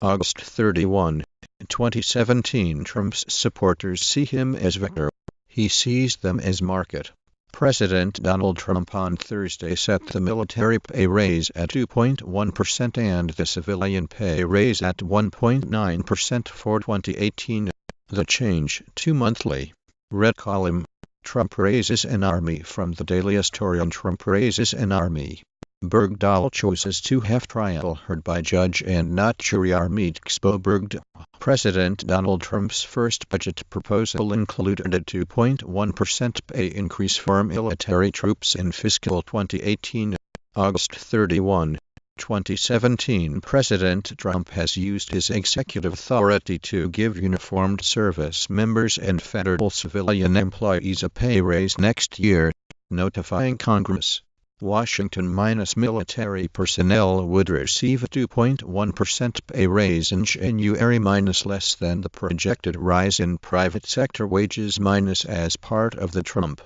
August 31, 2017. Trump's supporters see him as victor. He sees them as market. President Donald Trump on Thursday set the military pay raise at 2.1% and the civilian pay raise at 1.9% for 2018. The change to monthly red column. Trump raises an army from the Daily Astorian. Trump raises an army. Bergdahl chooses to have trial heard by judge and not jury. Army Sgt. Bowe Bergdah. President Donald Trump's first budget proposal included a 2.1% pay increase for military troops in fiscal 2018. August 31, 2017. President Trump has used his executive authority to give uniformed service members and federal civilian employees a pay raise next year, notifying Congress. Washington minus military personnel would receive a 2.1% pay raise in January minus less than the projected rise in private sector wages minus as part of the Trump.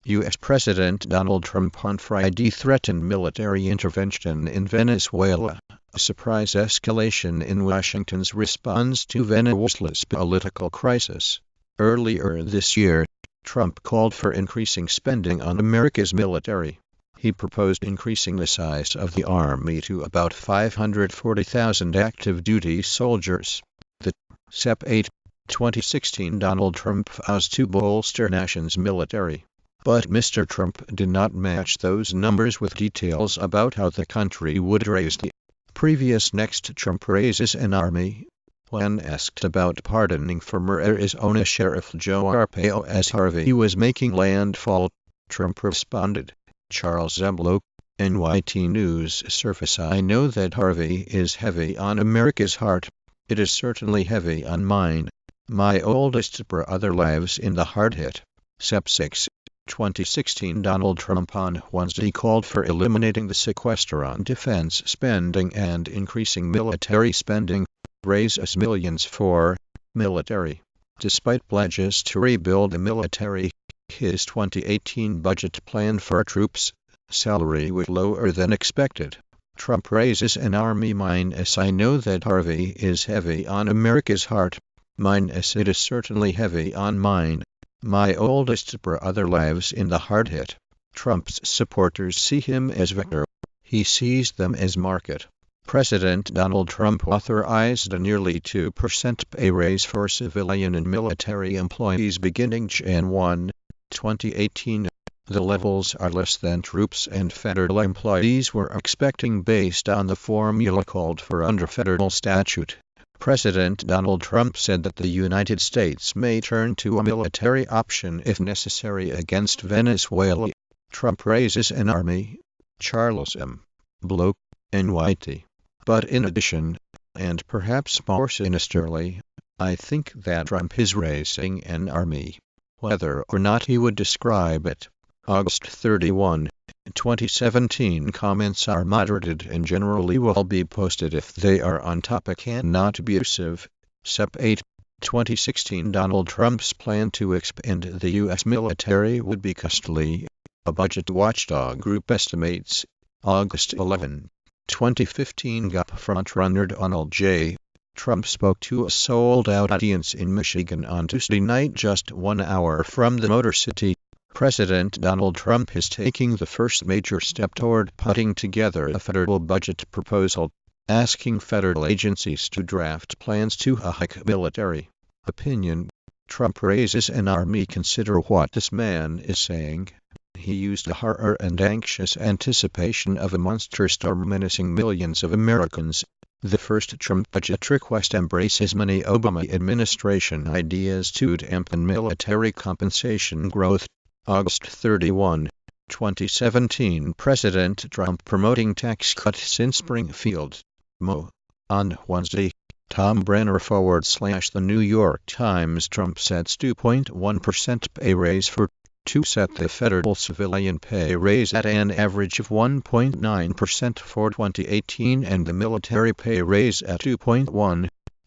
U.S. President Donald Trump on Friday threatened military intervention in Venezuela, a surprise escalation in Washington's response to Venezuela's political crisis. Earlier this year, Trump called for increasing spending on America's military. He proposed increasing the size of the Army to about 540,000 active duty soldiers. The Sep. 8, 2016. Donald Trump vows to bolster nation's military. But Mr. Trump did not match those numbers with details about how the country would raise the previous. Next, Trump raises an army. When asked about pardoning former Arizona Sheriff Joe Arpaio as Harvey was making landfall, Trump responded, Charles M. Lowe, NYT News Service. I know that Harvey is heavy on America's heart. It is certainly heavy on mine. My oldest brother lives in the hard hit. Sep. 6, 2016. Donald Trump on Wednesday called for eliminating the sequester on defense spending and increasing military spending, raises millions for military. Despite pledges to rebuild the military, his 2018 budget plan for troops' salary was lower than expected. Trump raises an army. Minus I know that Harvey is heavy on America's heart. Minus it is certainly heavy on mine. My oldest brother lives in the hard hit. Trump's supporters see him as victor. He sees them as market. President Donald Trump authorized a nearly 2% pay raise for civilian and military employees beginning Jan 1, 2018. The levels are less than troops and federal employees were expecting based on the formula called for under federal statute. President Donald Trump said that the United States may turn to a military option if necessary against Venezuela. Trump raises an army. Charles M. Bloke, NYT. But in addition, and perhaps more sinisterly, I think that Trump is raising an army. Whether or not he would describe it. August 31, 2017. Comments are moderated and generally will be posted if they are on topic and not abusive. Sep. 8, 2016. Donald Trump's plan to expand the U.S. military would be costly. A budget watchdog group estimates. August 11, 2015. GOP frontrunner Donald J. Trump spoke to a sold-out audience in Michigan on Tuesday night, just 1 hour from the Motor City. President Donald Trump is taking the first major step toward putting together a federal budget proposal, asking federal agencies to draft plans to hike military opinion. Trump raises an army. Consider what this man is saying. He used the horror and anxious anticipation of a monster storm menacing millions of Americans. The first Trump budget request embraces many Obama administration ideas to dampen military compensation growth. August 31, 2017. President Trump promoting tax cuts in Springfield, Mo. On Wednesday, Tom Brenner / The New York Times. Trump sets 2.1% pay raise for to set the federal civilian pay raise at an average of 1.9% for 2018 and the military pay raise at 2.1%.